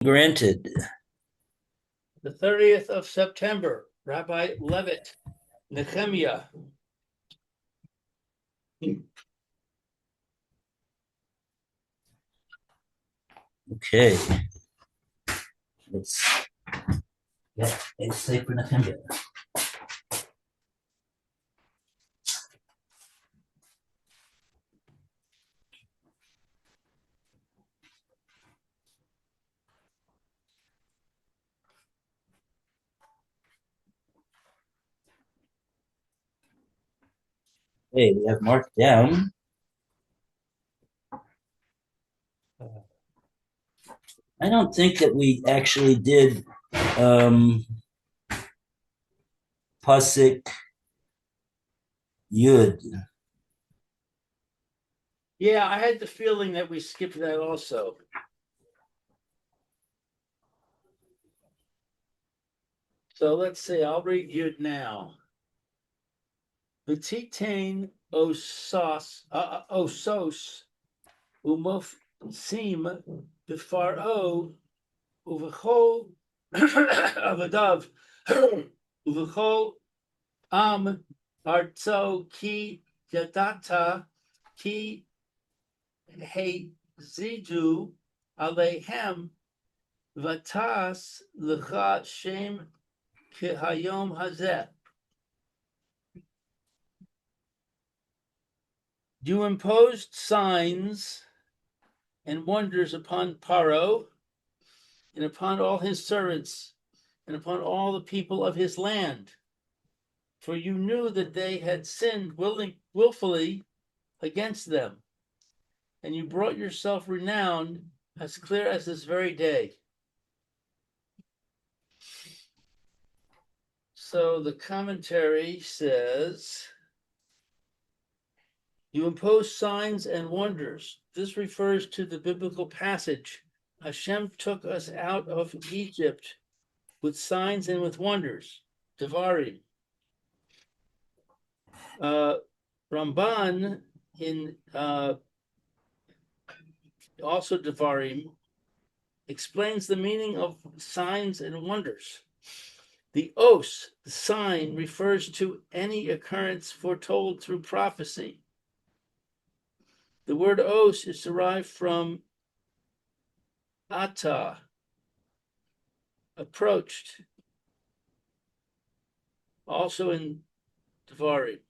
granted. The 30th of September, Rabbi Levitt, Nehemia. Okay. Let's get a safer Nehemia. Okay, we have marked down. I don't think that we actually did Pasik Yud. Yeah, I had the feeling that we skipped that also. So let's see, I'll read Yud now. V'titain osos umofsim b'faro uv'chol avadav uv'chol am artso ki yadata ki hezidu alehem vatas lecha shem kihayom hazeh. You imposed signs and wonders upon Paro and upon all his servants and upon all the people of his land. For you knew that they had sinned willfully against them, and you brought yourself renown as clear as this very day. So the commentary says, you impose signs and wonders. This refers to the biblical passage. Hashem took us out of Egypt with signs and with wonders. Devarim. Ramban in also Devarim explains the meaning of signs and wonders. The os, the sign, refers to any occurrence foretold through prophecy. The word os is derived from ata, approached, also in Devarim.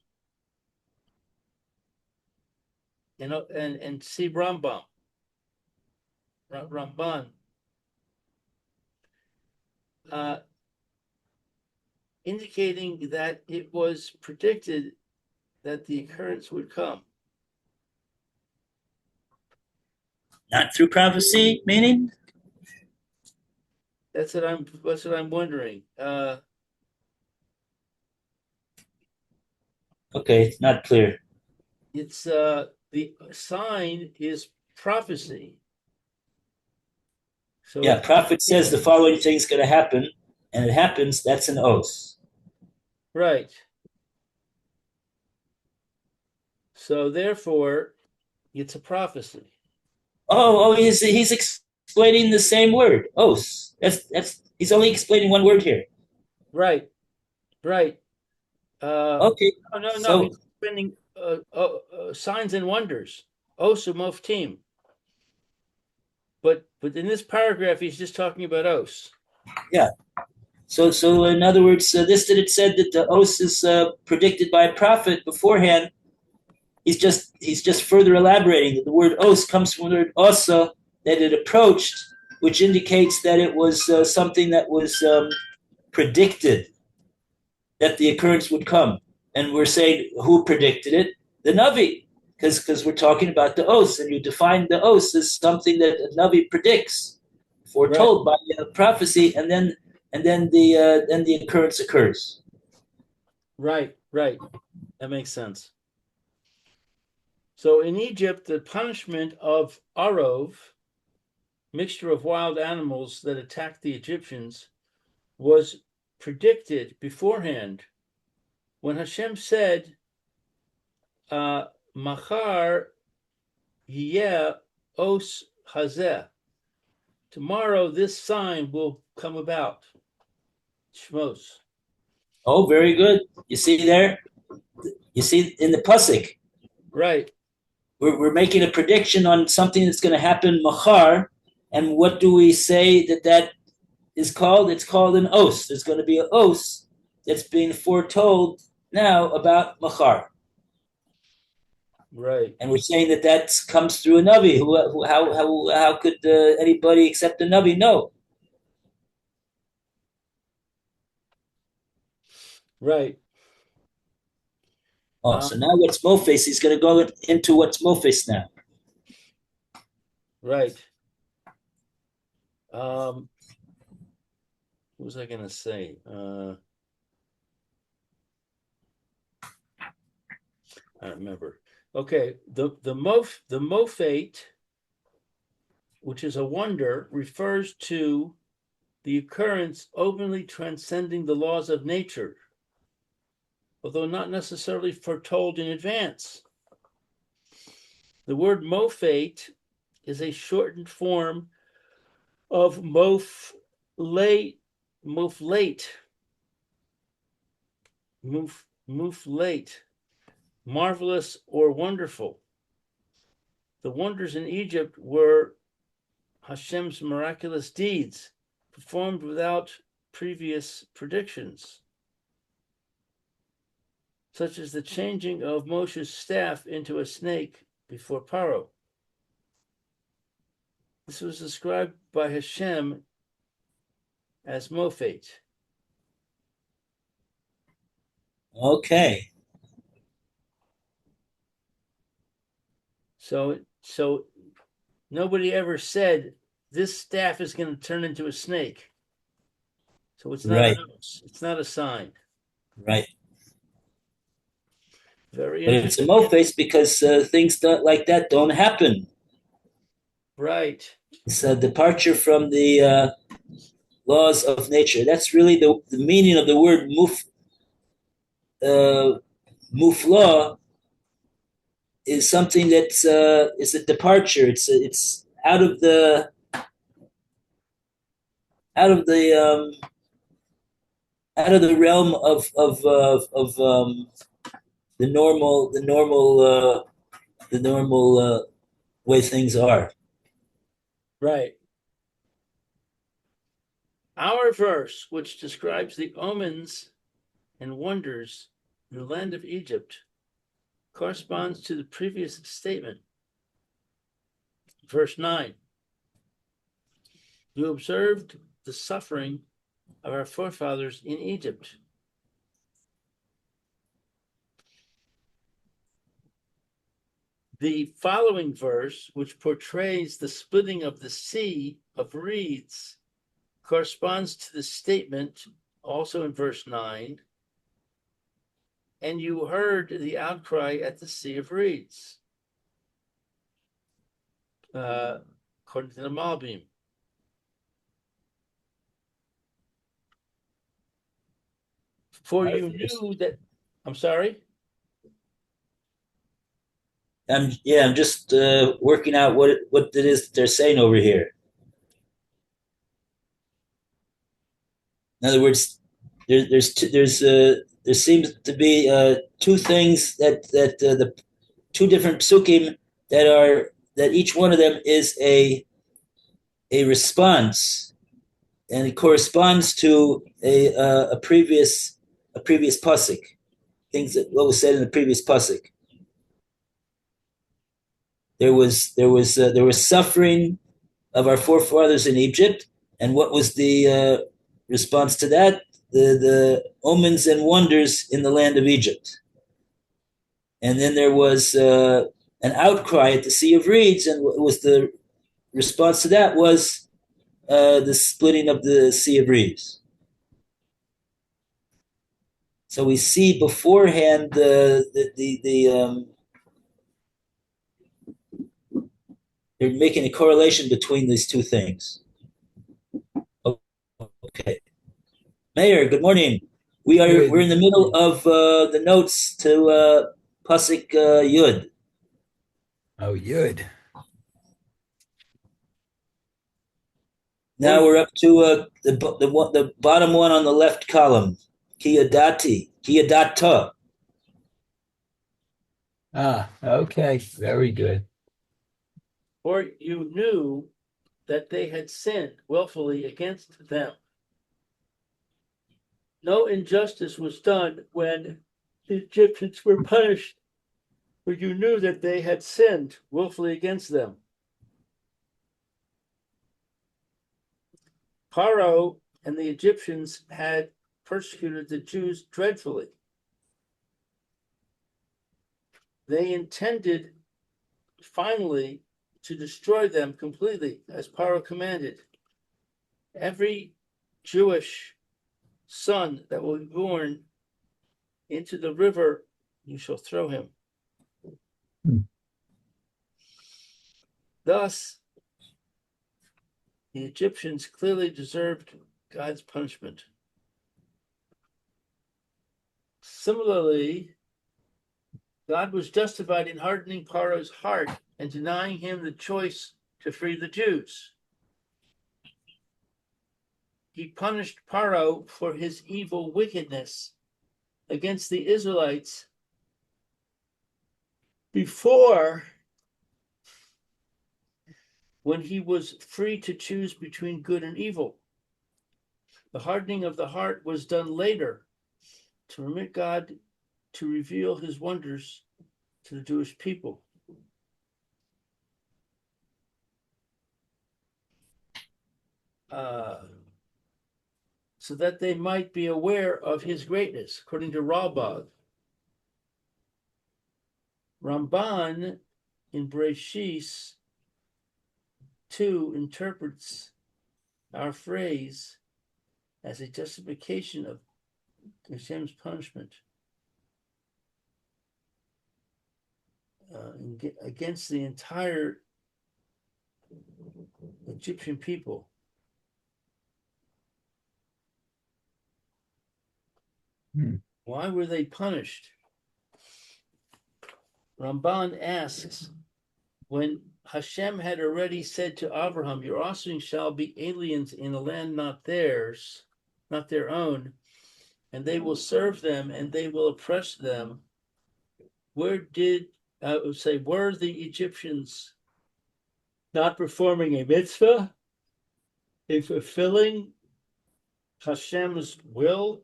And see Ramban, indicating that it was predicted that the occurrence would come. Not through prophecy, meaning? That's what I'm wondering. Okay, it's not clear. It's the sign is prophecy. So yeah, prophet says the following thing is going to happen, and it happens. That's an oath. Right. So therefore, it's a prophecy. Oh, he's explaining the same word, oath. That's he's only explaining one word here. Right. Okay. No. So He's explaining signs and wonders. Osumov team. But in this paragraph, he's just talking about os. yeah. So in other words, this that it said that the oath is predicted by a prophet beforehand. He's just further elaborating that the word os comes from the word osa, that it approached, which indicates that it was something that was predicted, that the occurrence would come. And we're saying who predicted it? The Navi, because we're talking about the os, and you define the os as something that a Navi predicts, foretold by prophecy, and then the occurrence occurs. Right. That makes sense. So in Egypt, the punishment of Arov, mixture of wild animals that attacked the Egyptians, was predicted beforehand. When Hashem said, Machar yeh os hazeh, Tomorrow, this sign will come about. Shmos. Oh, very good. You see there? You see in the pasuk, Right. we're making a prediction on something that's going to happen machar, and what do we say that is called? It's called an os. There's going to be an os that's being foretold now about machar, Right. and we're saying that comes through a navi. How could anybody except a navi know? Right. Oh, so now what's Mofis? He's going to go into what's Mofis now. Right. What was I going to say? I don't remember. Okay, the mofate, which is a wonder, refers to the occurrence openly transcending the laws of nature, although not necessarily foretold in advance. The word mofate is a shortened form of moflate, marvelous or wonderful. The wonders in Egypt were Hashem's miraculous deeds performed without previous predictions, such as the changing of Moshe's staff into a snake before Paro. This was described by Hashem as Mofate. Okay. So nobody ever said this staff is going to turn into a snake. So it's not Right. it's not a sign. Right. Very But it's a interesting. Mofis because things like that don't happen. Right. It's a departure from the laws of nature. That's really the meaning of the word mufla is something that's is a departure. It's out of the out of the realm of the normal way things are. Right. Our verse, which describes the omens and wonders in the land of Egypt, corresponds to the previous statement. Verse 9. You observed the suffering of our forefathers in Egypt. The following verse, which portrays the splitting of the sea of reeds, corresponds to the statement, also in verse 9, and you heard the outcry at the Sea of Reeds, according to the Malbim. For you knew that, I'm sorry? I'm just working out what it is that they're saying over here. In other words, there seems to be two things that the two different psukim that each one of them is a response, and it corresponds to a previous pasuk. Things that what was said in the previous pasuk. There was suffering of our forefathers in Egypt, and what was the response to that? The omens and wonders in the land of Egypt. And then there was an outcry at the Sea of Reeds, and what was the response to that was the splitting of the Sea of Reeds. So we see beforehand they're making a correlation between these two things. Okay, Mayor, good morning. We're in the middle of the notes to Pasuk Yud. Oh, Yud. Now we're up to the bottom one on the left column. Kiyadata. Okay. Very good. Or you knew that they had sinned willfully against them. No injustice was done when the Egyptians were punished, for you knew that they had sinned willfully against them. Paro and the Egyptians had persecuted the Jews dreadfully. They intended finally to destroy them completely, as Paro commanded. Every Jewish son that will be born into the river, you shall throw him. Thus, the Egyptians clearly deserved God's punishment. Similarly, God was justified in hardening Paro's heart and denying him the choice to free the Jews. He punished Paro for his evil wickedness against the Israelites before, when he was free to choose between good and evil. The hardening of the heart was done later to permit God to reveal his wonders to the Jewish people. So that they might be aware of his greatness, according to Ralbag. Ramban in Bereshis 2 interprets our phrase as a justification of Hashem's punishment against the entire Egyptian people. Why were they punished? Ramban asks, when Hashem had already said to Abraham, your offspring shall be aliens in a land not theirs, not their own, and they will serve them and they will oppress them. Were the Egyptians not performing a mitzvah in fulfilling Hashem's will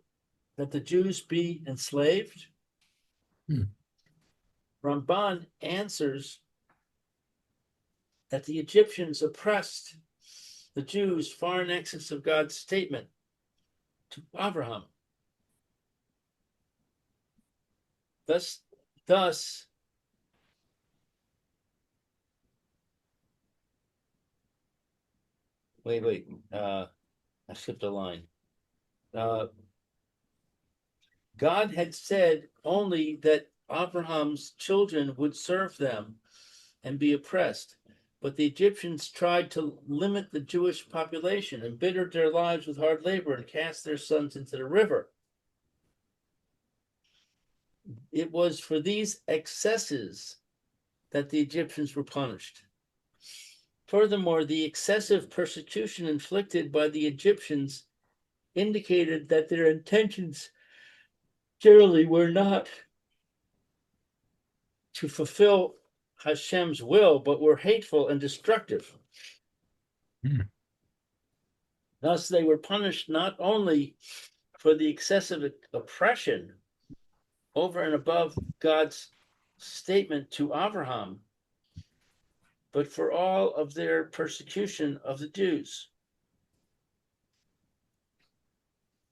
that the Jews be enslaved? Ramban answers that the Egyptians oppressed the Jews far in excess of God's statement to Abraham. Thus, I skipped a line. God had said only that Abraham's children would serve them and be oppressed, but the Egyptians tried to limit the Jewish population, embittered their lives with hard labor, and cast their sons into the river. It was for these excesses that the Egyptians were punished. Furthermore, the excessive persecution inflicted by the Egyptians indicated that their intentions generally were not to fulfill Hashem's will, but were hateful and destructive. Thus, they were punished not only for the excessive oppression over and above God's statement to Abraham, but for all of their persecution of the Jews.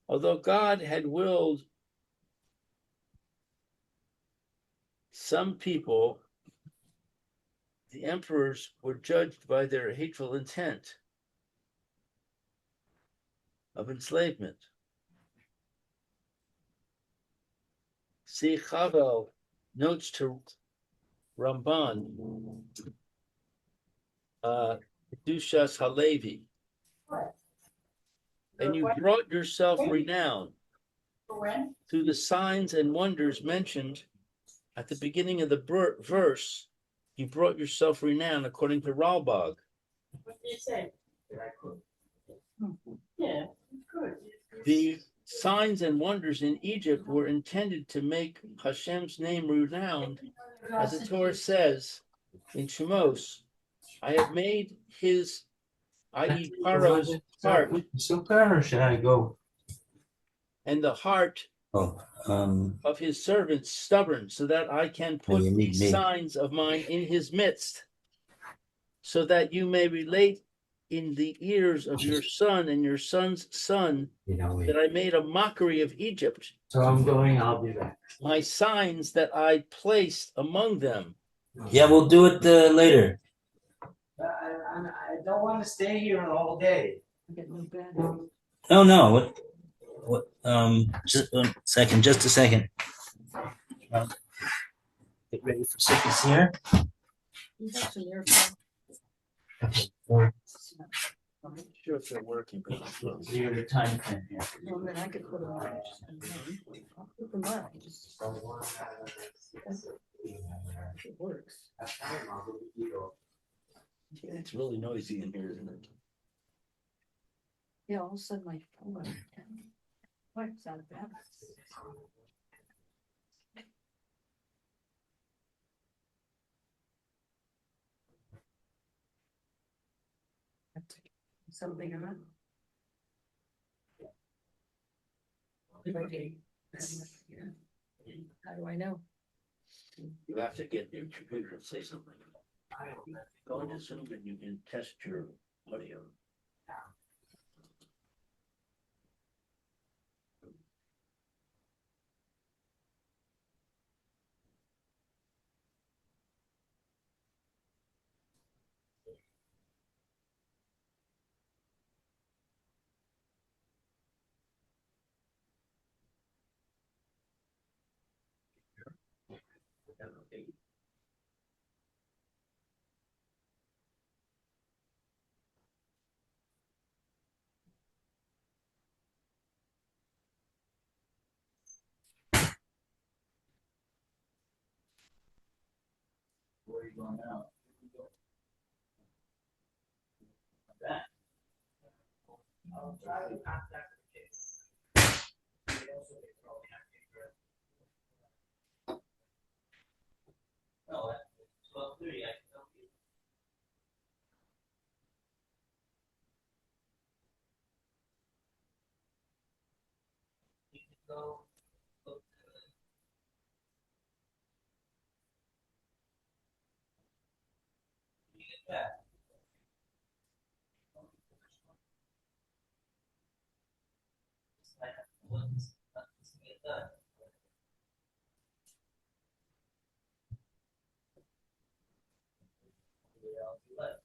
Although God had willed some people, the emperors were judged by their hateful intent of enslavement. See Chavel notes to Ramban, Dushas Halevi. And you brought yourself renown through the signs and wonders mentioned at the beginning of the verse. You brought yourself renown according to Ralbag. What did you say? Yeah, good. The signs and wonders in Egypt were intended to make Hashem's name renowned, as the Torah says in Shemos, I have made his, i.e. Paro's heart, Super, or should I go? and the heart Oh, of his servants stubborn, so that I can put you need these me. signs of mine in his midst, so that you may relate in the ears of your son and your son's son You know, that I made a mockery of Egypt, so I'm going, I'll be back. my signs that I placed among them. Yeah, we'll do it later. I don't want to stay here all day. No, no. What? Just a second. Just a second. Get ready for sickness here. I'm not sure if they're working, but Clear the time frame here. Well, then I could put them on. I'll put them on. It works. it's really noisy in here, isn't it? Yeah, all of a sudden my phone went. Wipes out of balance. Something or not? Okay. How do I know? You have to get your computer and say something. Go into Zoom and you can test your audio. Where are you going now? No, at 12:30 I can help you. You can go look to you get back. I have to look, nothing's to get done. Where else you like?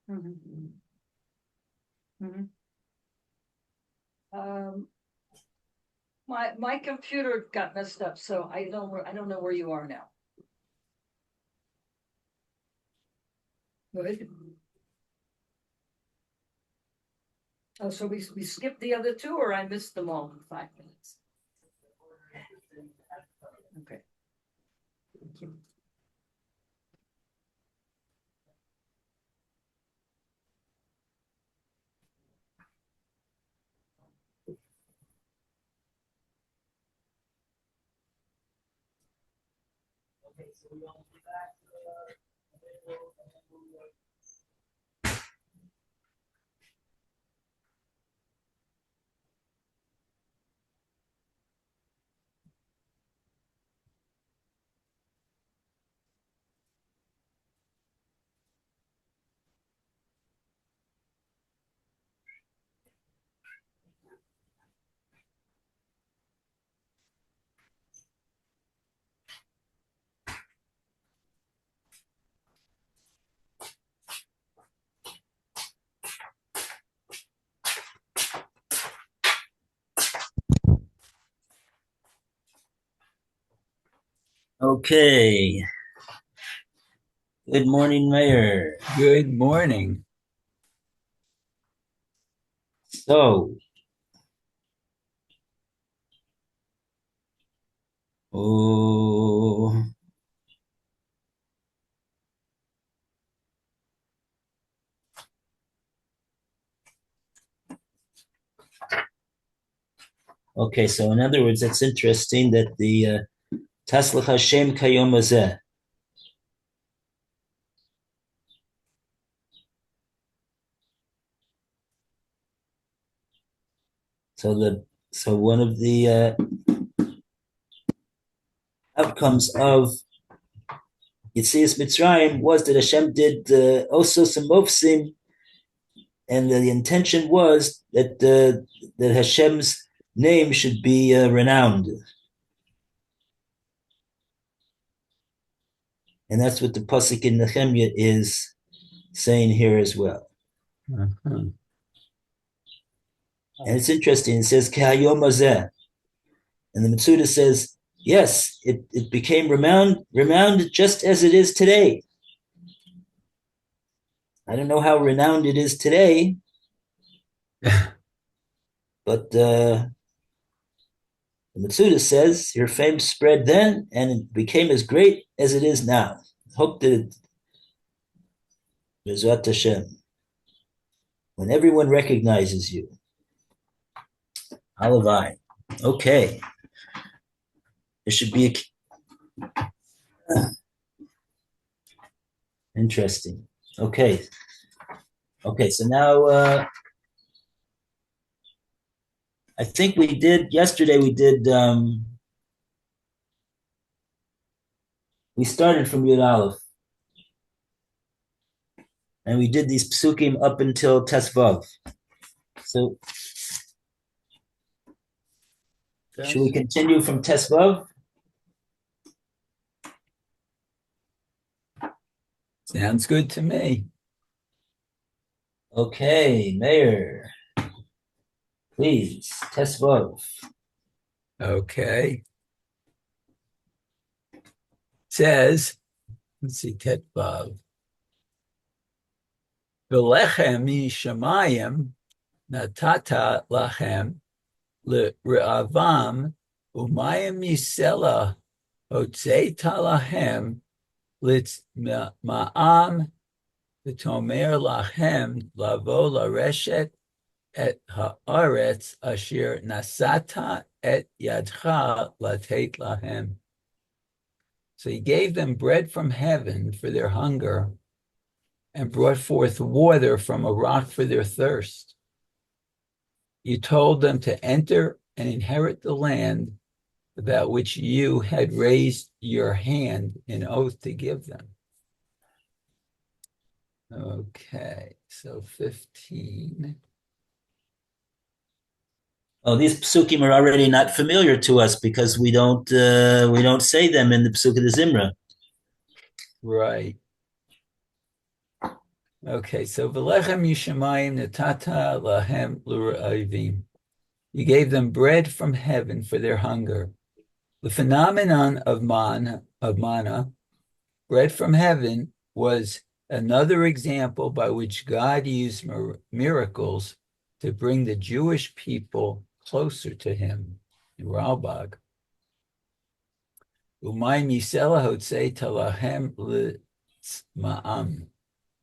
Mhm. Mhm. Um, my computer got messed up, so I don't know where you are now. Good. Oh, so we skipped the other two, or I missed them all in 5 minutes? Okay. Thank you. Okay, so we want to be back to Okay. Good morning, Mayor. Good morning. So, oh, okay. So, in other words, it's interesting that the Taslach Hashem Kayom Hazeh. So one of the outcomes of Yetzias Mitzrayim was that Hashem did Osos and Mofsim, and the intention was that that Hashem's name should be renowned, and that's what the pasuk in Nehemia is saying here as well. Uh-huh. And it's interesting. It says Kehayom Hazeh, and the Mitzuda says, yes, it became renowned just as it is today. I don't know how renowned it is today, but the Mitzuda says your fame spread then and it became as great as it is now. Hope that Bezrat Hashem, when everyone recognizes you. Halavai. Okay. There should be interesting. Okay. Okay, so now I think yesterday we started from Yud Aleph. And we did these psukim up until Tesvav. So should we continue from Tesvav? Sounds good to me. Okay, Mayor, please, Tesvav. Okay. Says, let's see, Tetvav. V'lechem mishamayim natata lachem le're'avam umayim misela hotzeta lachem litz ma'am v'tomer lachem lavo lareshet et haaretz asher nasata et yadcha latet lahem. So he gave them bread from heaven for their hunger and brought forth water from a rock for their thirst. You told them to enter and inherit the land about which you had raised your hand in oath to give them. Okay, so 15. Oh, these psukim are already not familiar to us because we don't say them in the Psuk of the Zimra. Right. Okay, so V'lechem Yishamayim Natata Lahem L'Ra'avim. You gave them bread from heaven for their hunger. The phenomenon of manna, bread from heaven, was another example by which God used miracles to bring the Jewish people closer to him in Ralbag. Umay misela hotzei talahem l'tzma'am.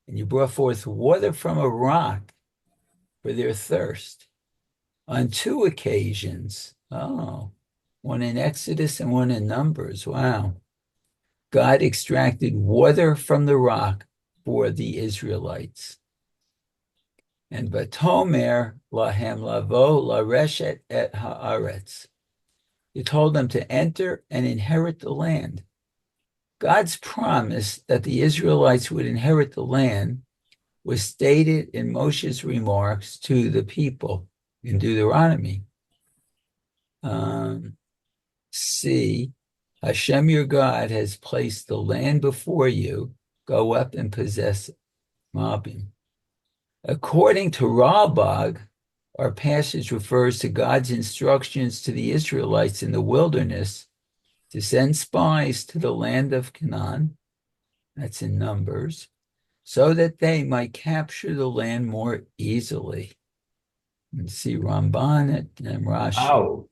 And you brought forth water from a rock for their thirst. On two occasions. Oh, one in Exodus and one in Numbers. Wow. God extracted water from the rock for the Israelites. And Vatomer lahem lavo lareshet et haaretz. He told them to enter and inherit the land. God's promise that the Israelites would inherit the land was stated in Moshe's remarks to the people in Deuteronomy. See, Hashem your God has placed the land before you. Go up and possess it. Mabim. According to Ralbag, our passage refers to God's instructions to the Israelites in the wilderness to send spies to the land of Canaan, that's in Numbers, so that they might capture the land more easily. And see Ramban and Rashi. Wow.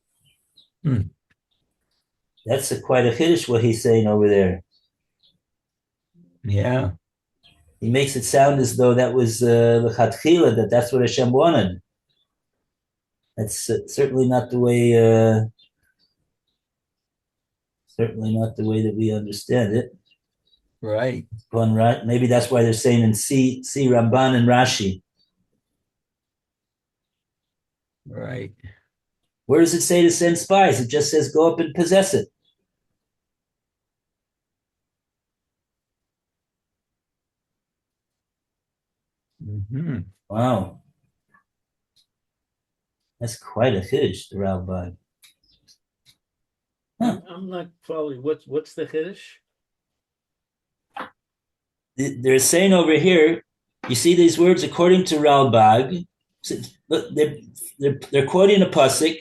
That's quite a Kiddush what he's saying over there. Yeah. He makes it sound as though that was l'chatchila, that's what Hashem wanted. That's certainly not the way. Certainly not the way that we understand it. Right. Maybe that's why they're saying in C Ramban and Rashi. Right. Where does it say to send spies? It just says go up and possess it. Mm-hmm. Wow. That's quite a Kiddush, the Ralbag. Huh. I'm not following. What's the Kiddush? They're saying over here, you see these words according to Ralbag. They're quoting a pasuk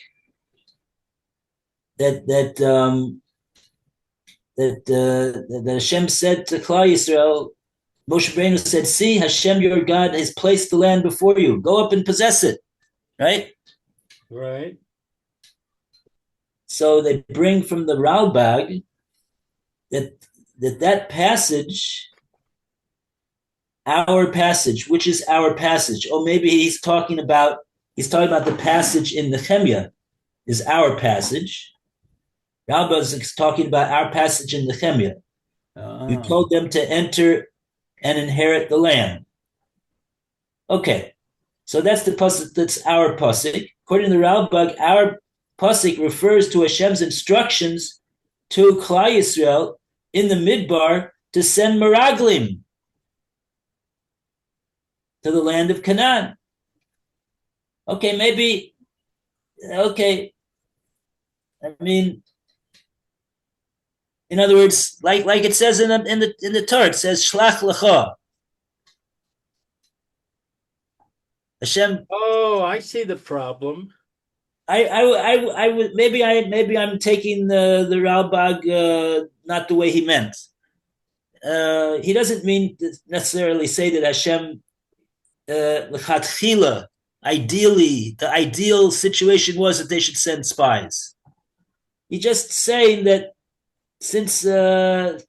that Hashem said to Klal Yisrael. Moshe Rabbeinu said, "See, Hashem your God has placed the land before you. Go up and possess it." Right. Right. So they bring from the Ralbag that passage, our passage, which is our passage. Oh, maybe he's talking about the passage in Nehemia, is our passage. Ralbag is talking about our passage in Nehemia. You told them to enter and inherit the land. Okay, so that's the pasuk. That's our pasuk. According to the Ralbag, our pasuk refers to Hashem's instructions to Klal Yisrael in the Midbar to send meraglim to the land of Canaan. Okay, maybe. Okay, I mean, in other words, like it says in the Torah, it says Shlach Lecha. Hashem. Oh, I see the problem. I would maybe I'm taking the Ralbag not the way he meant. He doesn't mean to necessarily say that Hashem l'chatchila. Ideally, the ideal situation was that they should send spies. He's just saying that since the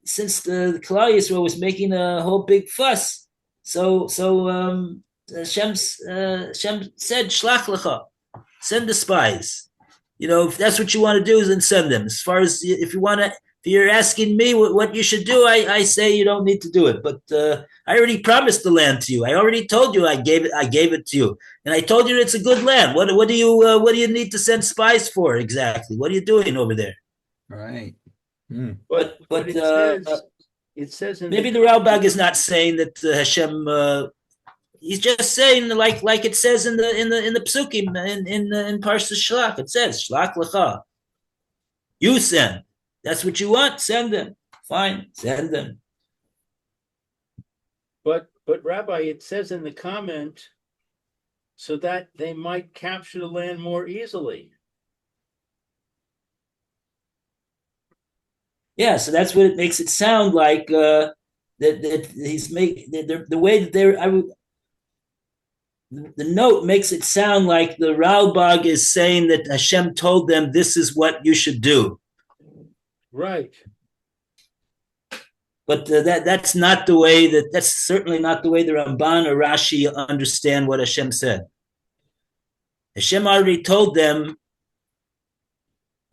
Klal Yisrael was making a whole big fuss, so Hashem said Shlach Lecha, send the spies. You know, if that's what you want to do, then send them. As far as if you're asking me what you should do, I say you don't need to do it. But I already promised the land to you. I already told you I gave it to you, and I told you it's a good land. What do you need to send spies for exactly? What are you doing over there? Right. But it says maybe the Ralbag is not saying that Hashem. He's just saying like it says in the psukim in Parsha Shlach. It says Shlach Lecha. You send. That's what you want. Send them. Fine. Send them. But Rabbi, it says in the comment, so that they might capture the land more easily. Yeah, so that's what it makes it sound like. That he's making the way that they're. The note makes it sound like the Ralbag is saying that Hashem told them this is what you should do. Right. But that's not the way that's certainly not the way the Ramban or Rashi understand what Hashem said. Hashem already told them,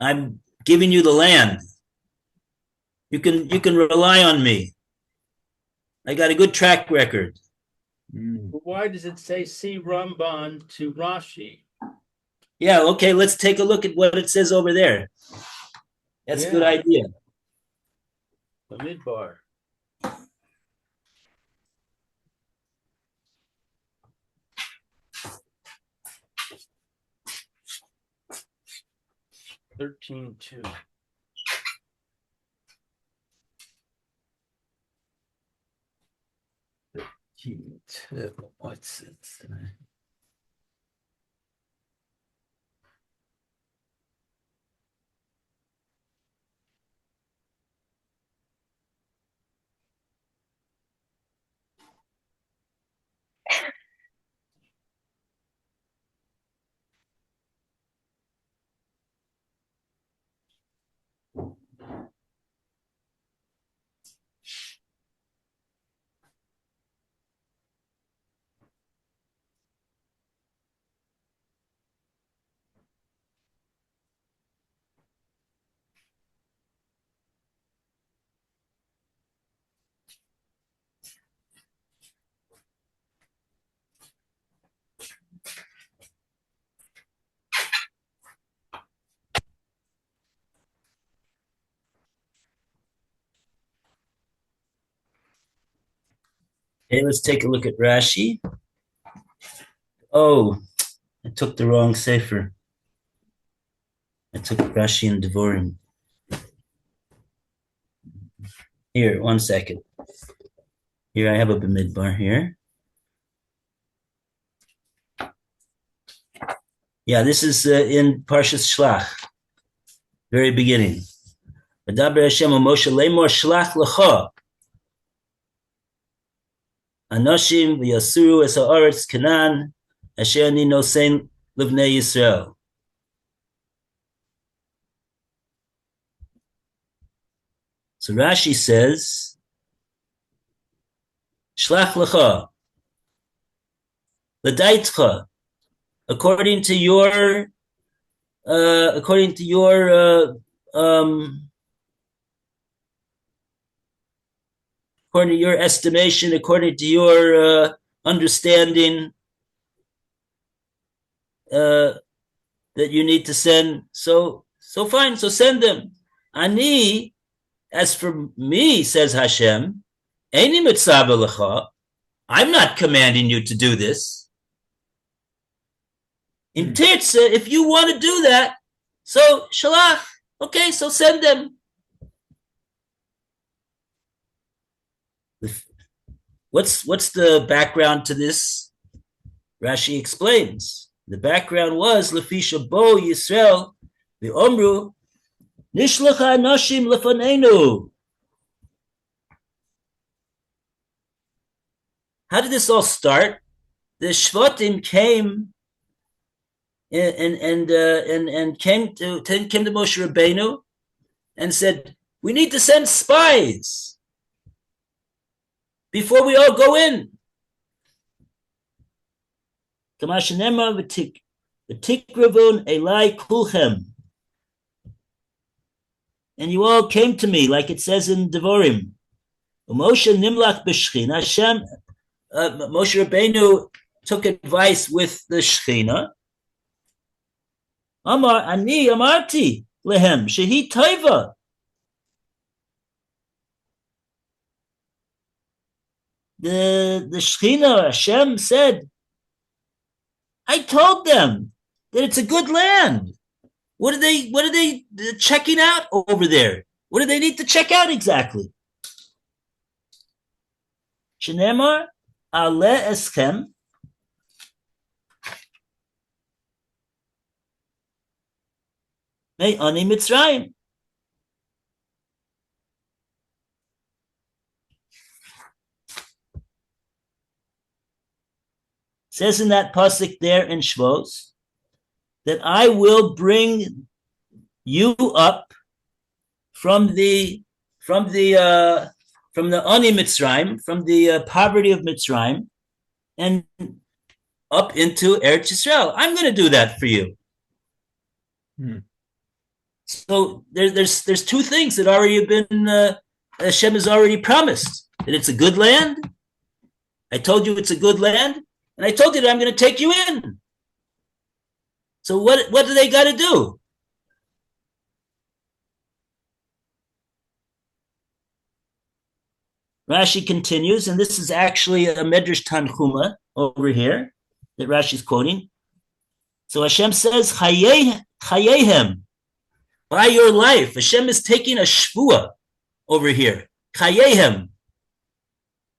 I'm giving you the land. You can rely on me. I got a good track record. But why does it say see Ramban to Rashi? Yeah, okay, let's take a look at what it says over there. That's a good idea. The Midbar. $13.2. What's it? Okay, let's take a look at Rashi. Oh, I took the wrong sefer. I took Rashi and Devorim. Here, 1 second. Here, I have a Bamidbar here. Yeah, this is in Parshas Shlach, very beginning. V'daber Hashem Moshe lemor shlach lecha Anoshim v'yasuru es ha'aretz Canaan asher ani nosein livnei Yisrael. So Rashi says, Shlach lecha, l'daitcha, according to your according to your estimation, according to your understanding that you need to send. So fine. So send them. Ani, as for me, says Hashem, Eini mitzava lecha. I'm not commanding you to do this. In Tirtza, if you want to do that, so shalach. Okay, so send them. What's the background to this? Rashi explains. The background was Lefisha Bo Yisrael the Omru Nishlacha Nashim Lefanenu. How did this all start? The Shvatim came and came to Moshe Rabbeinu and said, "We need to send spies before we all go in." Kamashanema v'tikravun elai kulchem. And you all came to me, like it says in Devorim. Moshe nimlach b'shchina. Hashem, Moshe Rabbeinu took advice with the Shechina. Amar ani amarti lehem shehi taiva. The Shechina, Hashem said, I told them that it's a good land. What are they checking out over there? What do they need to check out exactly? Shenemar ale eschem me ani Mitzrayim. Says in that pasuk there in Shvos that I will bring you up from the Ani Mitzrayim, from the poverty of Mitzrayim, and up into Eretz Yisrael. I'm going to do that for you. So there's two things that already have been Hashem has already promised that it's a good land. I told you it's a good land, and I told you that I'm going to take you in. So what do they got to do? Rashi continues, and this is actually a Medrash Tanchuma over here that Rashi's quoting. So Hashem says, Chayehem, by your life. Hashem is taking a shvua over here. Chayehem.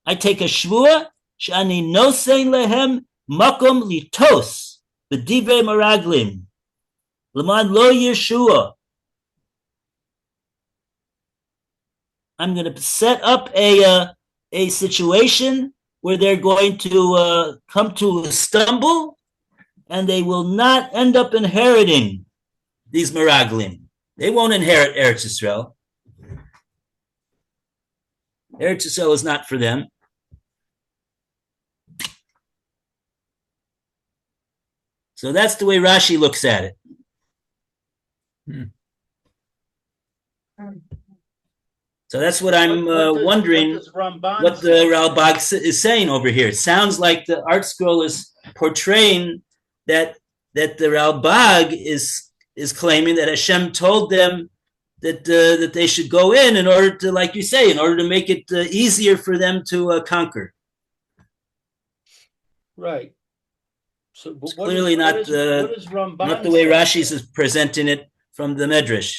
I take a shvua, shani nosein lehem makom litos, b'divrei maraglim, l'man lo Yeshua. I'm going to set up a situation where they're going to come to a stumble, and they will not end up inheriting these Meraglim. They won't inherit Eretz Yisrael. Eretz Yisrael is not for them. So that's the way Rashi looks at it. So that's what I'm wondering, what the Ralbag is saying over here. It sounds like the art scroll is portraying that the Ralbag is claiming that Hashem told them that they should go in order to, like you say, in order to make it easier for them to conquer. Right. So, but it's clearly not the way Rashi is presenting it from the Medrash.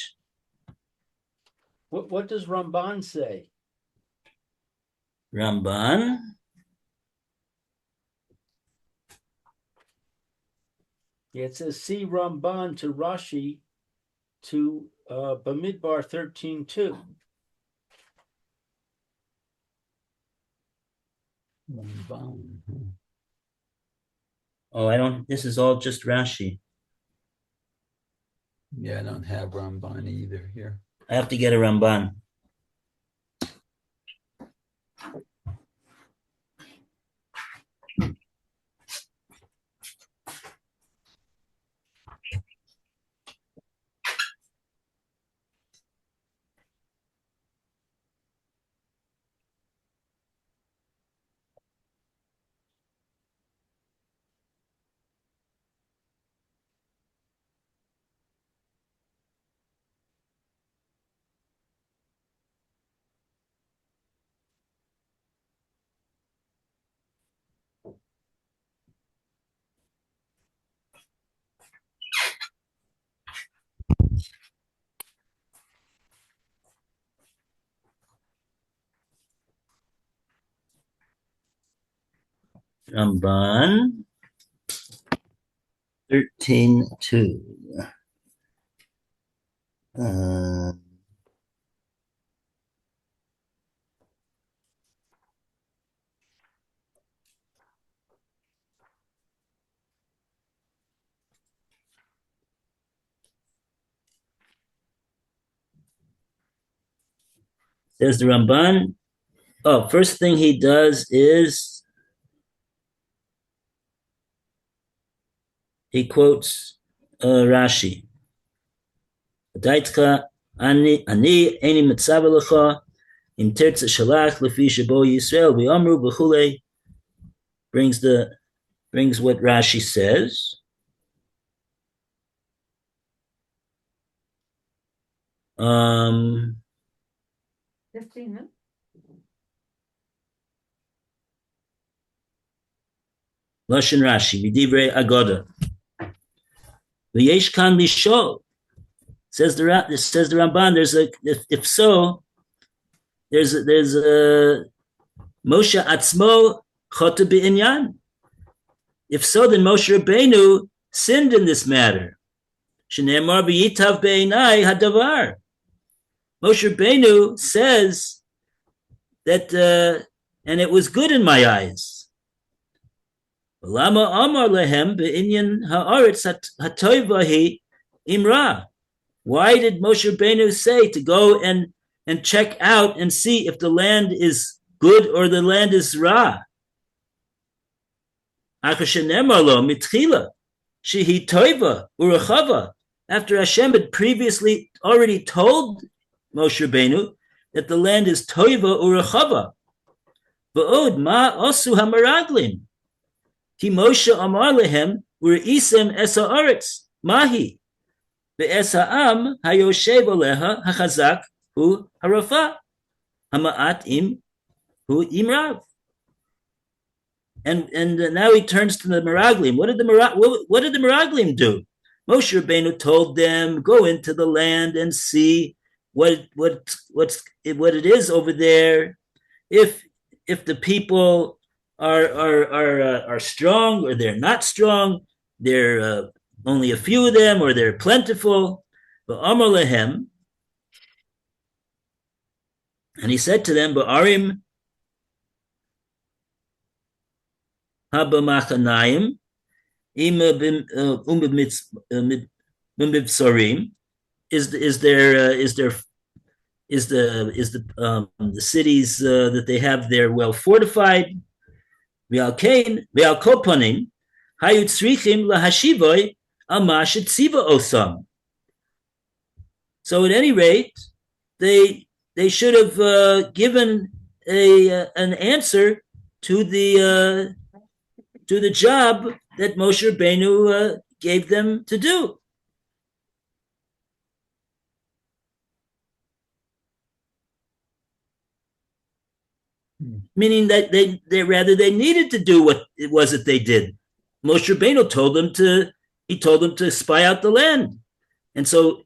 What does Ramban say? Ramban? Yeah, it says, see Ramban to Rashi to Bamidbar 13:2. Ramban. Oh, I don't, this is all just Rashi. Yeah, I don't have Ramban either here. I have to get a Ramban. Ramban 13:2. Says the Ramban. Oh, first thing he does is he quotes Rashi. Daitka ani eni mitzav lecha im tertz shalach lefi shebo Yisrael v'amru b'chulei. Brings what Rashi says. Um, 15 minutes. Lashon Rashi, V'divrei Agoda. V'yesh kan lishol. Says the Ramban. If so, there's a Moshe Atzmo Chota B'inyan. If so, then Moshe Rabbeinu sinned in this matter. Shneimar V'yitav Be'inai Hadavar. Moshe Rabbeinu says that, and it was good in my eyes. Lama Amar Lehem Be'inyan Haaretz Hatoivahi Imra. Why did Moshe Rabbeinu say to go and check out and see if the land is good or the land is Ra? Akashenemar lo mitchila shehi toiva urachava after Hashem had previously already told Moshe Rabbeinu that the land is toiva urachava. Va'od ma osu hamaraglim. Ki Moshe amar lehem u'reisem es haaretz mahi ve'es ha'am hayoshev oleha hachazak hu harafa hama'at im hu imrav. And now he turns to the Meraglim. What did the Meraglim do? Moshe Rabbeinu told them, go into the land and see what it is over there. If the people are strong or they're not strong, they're only a few of them or they're plentiful. But Amar lehem, and he said to them, Ba'arim haba machanayim im b'mibsarim is the cities that they have there well fortified. V'alkein v'al kopanim hayu tzrichim lahashivoy al ma shetziva osam. So at any rate, they should have given an answer to the job that Moshe Rabbeinu gave them to do. Meaning that they needed to do what it was that they did. Moshe Rabbeinu told them to spy out the land, and so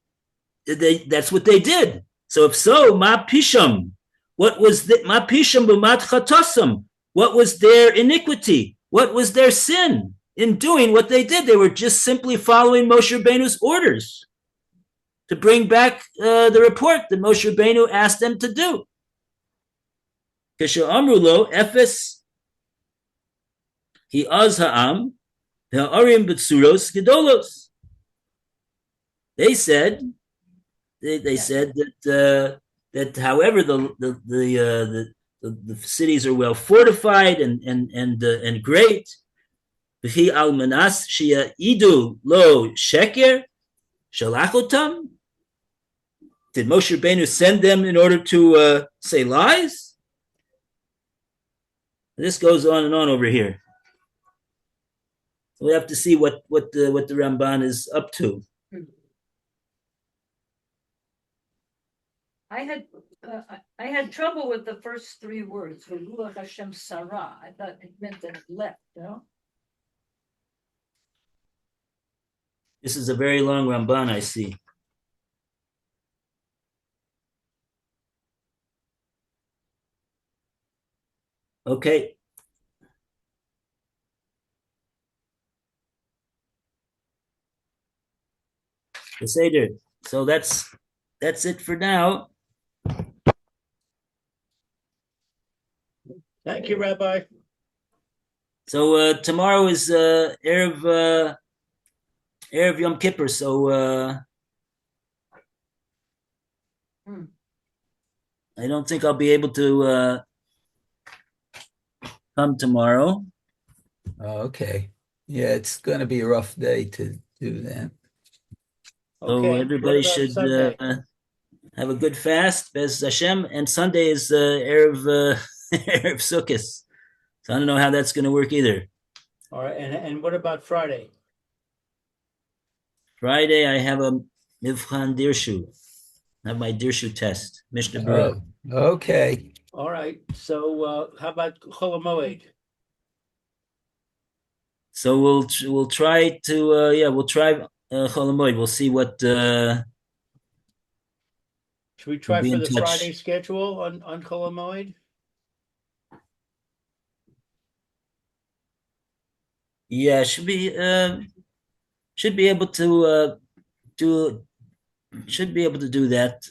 that's what they did. So if so, ma pisham, what was ma pisham b'mat chatasam? What was their iniquity? What was their sin in doing what they did? They were just simply following Moshe Rabbeinu's orders to bring back the report that Moshe Rabbeinu asked them to do. Keshe amru lo efes hi az ha'am ha'arim b'tzuros gedolos. They said that however the cities are well fortified and great. V'hi al manas shia idu lo sheker shalachotam. Did Moshe Rabbeinu send them in order to say lies? This goes on and on over here. So we have to see what the Ramban is up to. I had trouble with the first three words. V'ruach Hashem Sarah. I thought it meant that it left. This is a very long Ramban, I see. Okay. The Seder. So that's it for now. Thank you, Rabbi. So tomorrow is Erev Yom Kippur. So I don't think I'll be able to come tomorrow. Oh, okay. Yeah, it's going to be a rough day to do that. So Okay, everybody what about should Sunday? have a good fast, Bez Hashem. And Sunday is Erev Erev Sukkot. So I don't know how that's going to work either. All right, and what about Friday? Friday, I have a Mivchan Dirshu. I have my Dirshu test, Mishnah Berurah. Oh, okay. All right, so how about Chol HaMoed? So we'll try to we'll try Chol HaMoed. We'll see what Should we try We'll be for in the touch. Friday schedule on Chol HaMoed? yeah should be able to do that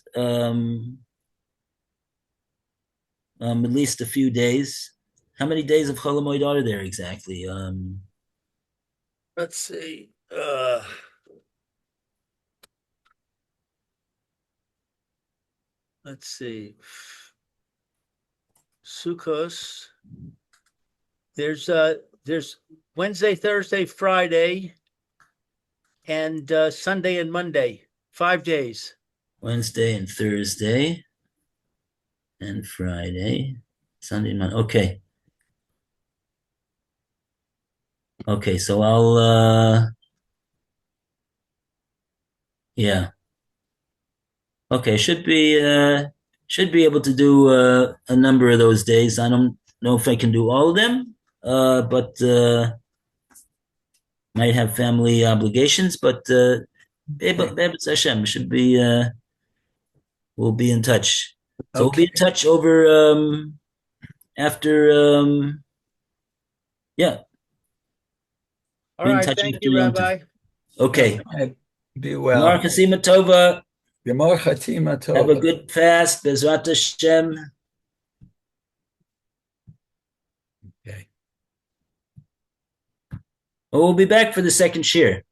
at least a few days. How many days of Chol HaMoed are there exactly? Let's see. Let's see. Sukkos. There's Wednesday, Thursday, Friday. and Sunday and Monday, 5 days. Wednesday and Thursday and Friday, Sunday, Monday. Okay. Okay, so I'll yeah. Okay, should be able to do a number of those days. I don't know if I can do all of them, but might have family obligations, but Be'emes Hashem should be we'll be in touch. So we'll be in touch over after yeah. All Be in right. touch Thank after you, Yom Tov. Rabbi. Okay. Be well. Gemar Chasima Tova. Gemor Chatima Tova. Have a good fast. Bezrat Hashem. Okay. Well, we'll be back for the second shir.